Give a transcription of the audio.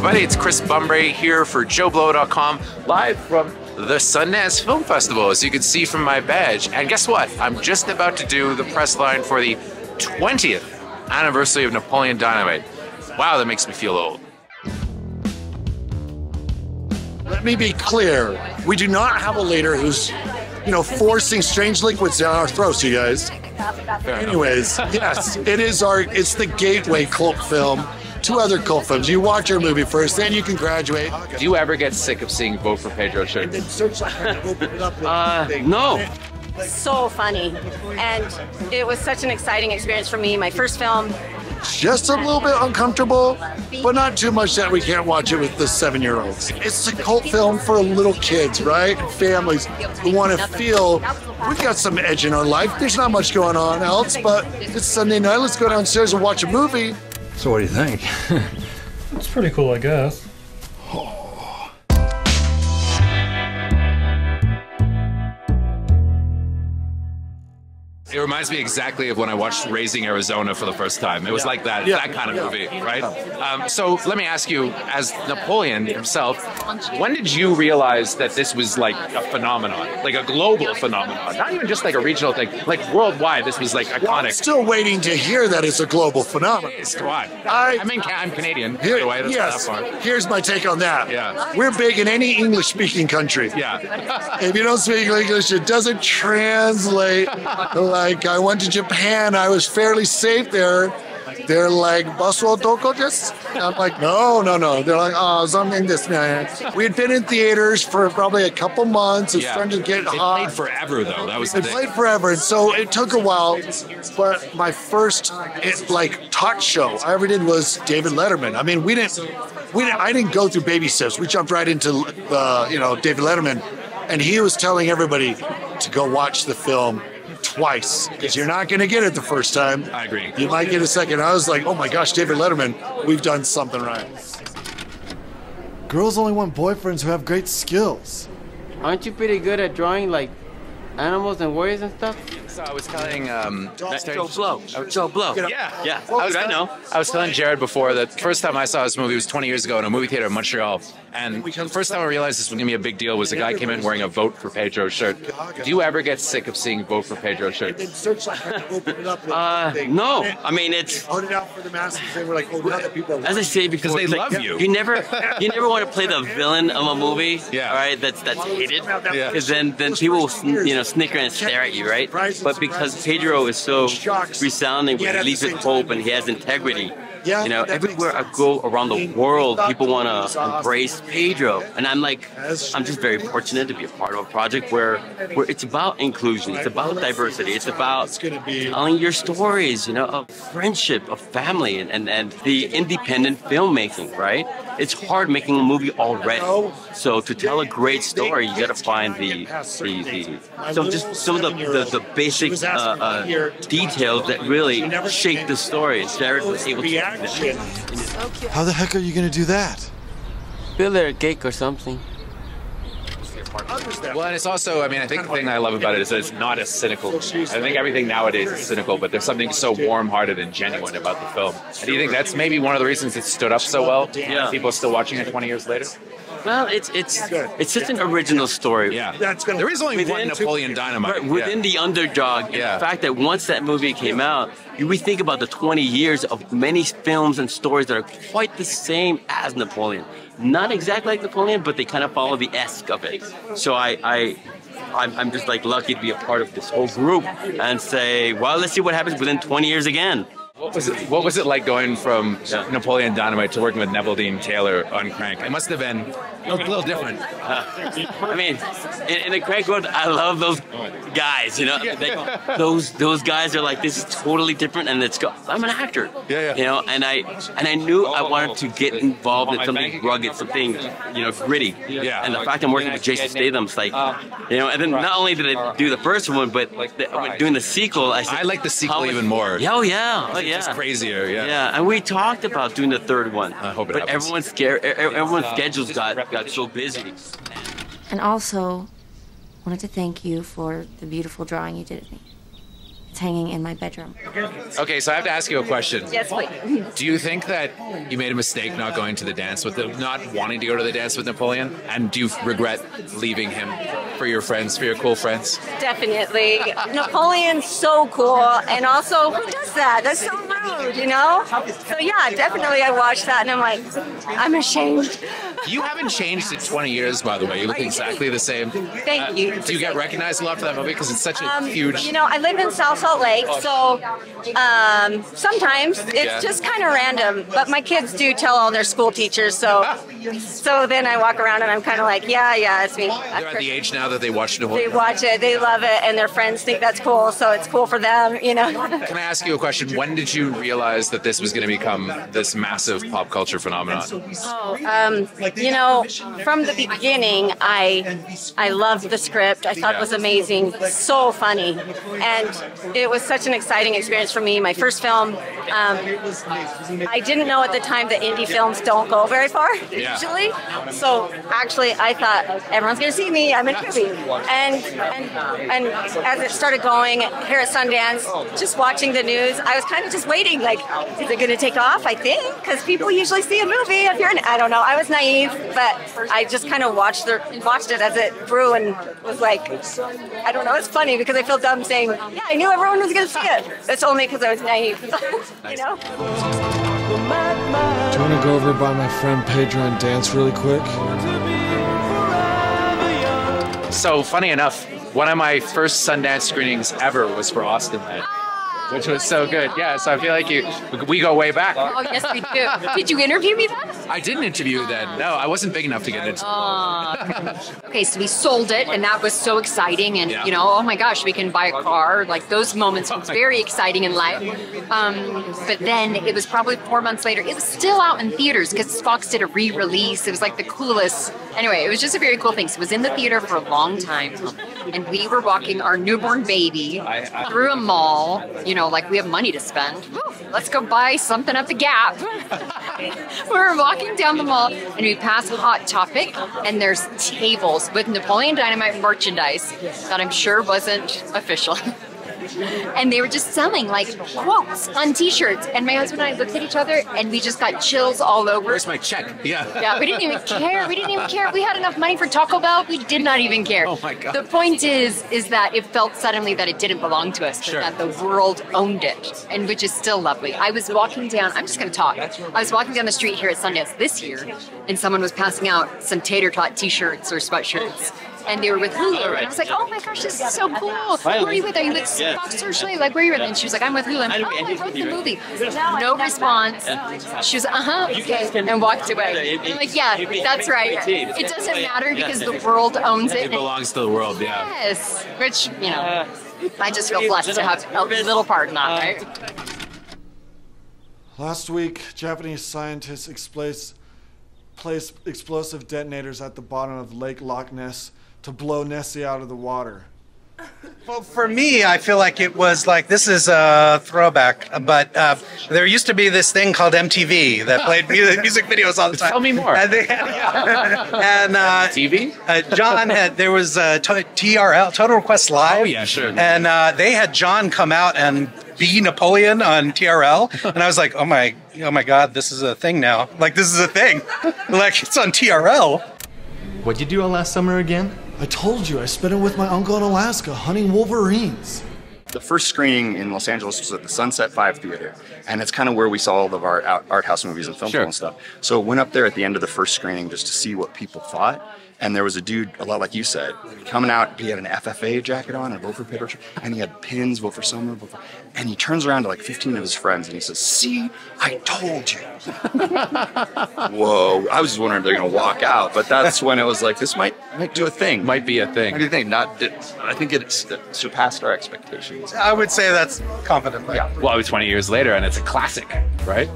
everybody, it's Chris Bumbray here for JoBlo.com, live from the Sundance Film Festival, as you can see from my badge. And guess what? I'm just about to do the press line for the 20th anniversary of Napoleon Dynamite. Wow, that makes me feel old. Let me be clear, we do not have a leader who's, forcing strange liquids down our throats, you guys. Anyways, yes, it's the gateway cult film to other cult films. You watch your movie first, then you can graduate. Do you ever get sick of seeing Vote for Pedro shirts? No. So funny, and it was such an exciting experience for me. My first film. Just a little bit uncomfortable, but not too much that we can't watch it with the 7-year-olds. It's a cult film for little kids, right? Families who want to feel we've got some edge in our life. There's not much going on else, but it's Sunday night. Let's go downstairs and watch a movie. So what do you think? It's pretty cool, I guess. It reminds me exactly of when I watched Raising Arizona for the first time. It was like that, that kind of movie, right? So let me ask you, as Napoleon himself, when did you realize that this was like a phenomenon, like a global phenomenon? Not even just like a regional thing, like worldwide, this was like iconic. Well, I'm still waiting to hear that it's a global phenomenon. Come on. I'm Canadian, by the way, that's yes, not that far. Here's my take on that. Yeah. We're big in any English-speaking country. Yeah. If you don't speak English, it doesn't translate. Like, I went to Japan, I was fairly safe there. They're like, Baso doko desu? I'm like, no. They're like, oh, something this man. We had been in theaters for probably a couple months. It's starting to get hot. It played forever, though. That was the thing. It played forever, and so it took a while. But my first, talk show I ever did was David Letterman. I mean, I didn't go through baby steps. We jumped right into, David Letterman, and he was telling everybody to go watch the film twice, because you're not going to get it the first time. I agree. You might get a second. I was like, oh my gosh, David Letterman, we've done something right. Girls only want boyfriends who have great skills. Aren't you pretty good at drawing like animals and warriors and stuff? So I was telling JoBlo. Yeah. I was telling Jared before that the first time I saw this movie was 20 years ago in a movie theater in Montreal. And the first time I realized this was going to be a big deal was a guy came in wearing a Vote for Pedro shirt. Do you ever get sick of seeing Vote for Pedro shirts? No. I mean, it's... Put it out for the masses, and we're like, oh, now that people... As I say before, they love you. You never want to play the villain of a movie, right? That's hated, because then people will, snicker and stare at you, right? But because Pedro is so resounding, he leads with hope and he has integrity. Everywhere I go around the world, people want to embrace Pedro, and I'm just very fortunate to be a part of a project where it's about inclusion, it's about diversity, it's about telling your stories, of friendship, of family, and the independent filmmaking, right? It's hard making a movie already, so to tell a great story, you got to find some of the basic details that really shape the story. And Jared was able to. How the heck are you going to do that? Build a cake or something. Well, and it's also, I think the thing I love about it is that it's not as cynical. I think everything nowadays is cynical, but there's something so warm-hearted and genuine about the film. And do you think that's maybe one of the reasons it stood up so well? Yeah. People are still watching it 20 years later? Well, it's such an original story. Yeah. There is only one Napoleon Dynamite. Right, within the underdog, and the fact that once that movie came out, we think about the 20 years of many films and stories that are quite the same as Napoleon. Not exactly like Napoleon, but they kind of follow the esque of it. So I'm just lucky to be a part of this whole group and say, well, let's see what happens within 20 years again. What was it like going from Napoleon Dynamite to working with Neville Dean Taylor on Crank? It must have been a little different. In the Crank world, I love those guys. Those guys are like, this is totally different, and I'm an actor. And I knew I wanted to get involved in something rugged, something gritty. And the fact I'm working with Jason Statham's and then not only did I do the first one, but doing the sequel, I like the sequel even more. Oh yeah. It's crazier, Yeah, and we talked about doing the third one. I hope it but happens. Everyone's schedules got so busy. And also, wanted to thank you for the beautiful drawing you did of me. It's hanging in my bedroom. Okay, so I have to ask you a question. Yes, please. Do you think that you made a mistake not going to the dance with not wanting to go to the dance with Napoleon? And do you regret leaving him for your friends, for your cool friends? Definitely. Napoleon's so cool, and also, who does that? That's so rude, you know? So yeah, definitely I watched that and I'm like, I'm ashamed. You haven't changed in 20 years, by the way. You look exactly the same. Thank you. Do you get recognized a lot for that movie? Because it's such a huge... You know, I live in South Salt Lake, so sometimes it's just kind of random. But my kids do tell all their school teachers, so then I walk around and I'm kind of like, yeah, it's me. They're at the age now that they watch Napoleon. They watch it, they love it, and their friends think that's cool, so it's cool for them, you know. Can I ask you a question? When did you realize that this was going to become this massive pop culture phenomenon? You know, from the beginning, I loved the script. I thought it was amazing, so funny, and it was such an exciting experience for me. My first film, I didn't know at the time that indie films don't go very far, usually. So actually, I thought everyone's going to see me. I'm in a movie, and as it started going here at Sundance, just watching the news, I was kind of just waiting, like, is it going to take off? I think, because people usually see a movie if you're in. I don't know. I was naive, but I just kind of watched it as it grew and was like, I don't know. It's funny because I feel dumb saying, yeah, I knew everyone was going to see it. It's only because I was naive, you know. Do you want to go over by my friend Pedro and dance really quick? So, funny enough, one of my first Sundance screenings ever was for Austin Land, which was so good. Yeah, so I feel like we go way back. Oh, yes, we do. Did you interview me then? I didn't interview you then. No, I wasn't big enough to get into it. Okay, so we sold it, and that was so exciting. And, you know, oh my gosh, we can buy a car. Like, those moments was very exciting in life. But then it was probably 4 months later. It was still out in theaters because Fox did a re-release. It was like the coolest. Anyway, it was just a very cool thing. So it was in the theater for a long time. And we were walking our newborn baby through a mall, you know, like we have money to spend. Woo, let's go buy something at the Gap. We were walking down the mall and we pass Hot Topic and there's tables with Napoleon Dynamite merchandise that I'm sure wasn't official. And they were just selling like quotes on t-shirts, and my husband and I looked at each other and we just got chills all over. Where's my check? Yeah, we didn't even care. We had enough money for Taco Bell. We did not even care. Oh my God. The point is that it felt suddenly that it didn't belong to us, but that the world owned it, and which is still lovely. I was walking down, I'm just going to talk. I was walking down the street here at Sundance this year, and someone was passing out some tater tot t-shirts or sweatshirts. And they were with Hulu. And I was like, oh my gosh, this is so cool. Who are you with? Are you with Fox Searchlight? Like, where are you with? And she was like, I'm with Hulu. I'm like, oh, I wrote the movie. No response. She was, okay, and walked away. I'm like, yeah, that's right. It doesn't matter because the world owns it. It belongs to the world, yeah. Yes, which, you know, I just feel blessed to have a little part in that, right? Last week, Japanese scientists placed explosive detonators at the bottom of Lake Loch Ness to blow Nessie out of the water. Well, for me, I feel like it was like, this is a throwback, but there used to be this thing called MTV that played music videos all the time. Tell me more. And TV? John there was TRL, Total Request Live. Oh, yeah, sure. And they had John come out and be Napoleon on TRL. And I was like, oh my God, this is a thing now. Like, this is a thing. Like, it's on TRL. What'd you do on last summer again? I told you, I spent it with my uncle in Alaska, hunting wolverines. The first screening in Los Angeles was at the Sunset 5 Theater, and it's kind of where we saw all of our art house movies and film and stuff. So went up there at the end of the first screening just to see what people thought. And there was a dude, a lot like you said, coming out. He had an FFA jacket on, a vote for Pedro, and he had pins, vote for Summer, and he turns around to like 15 of his friends and he says, "See, I told you." Whoa! I was just wondering if they're gonna walk out, but that's when it was like, this might do a thing. Might be a thing. What do you think? I think it surpassed our expectations. I would say that's confidently. Yeah. Well, it was 20 years later, and it's a classic, right?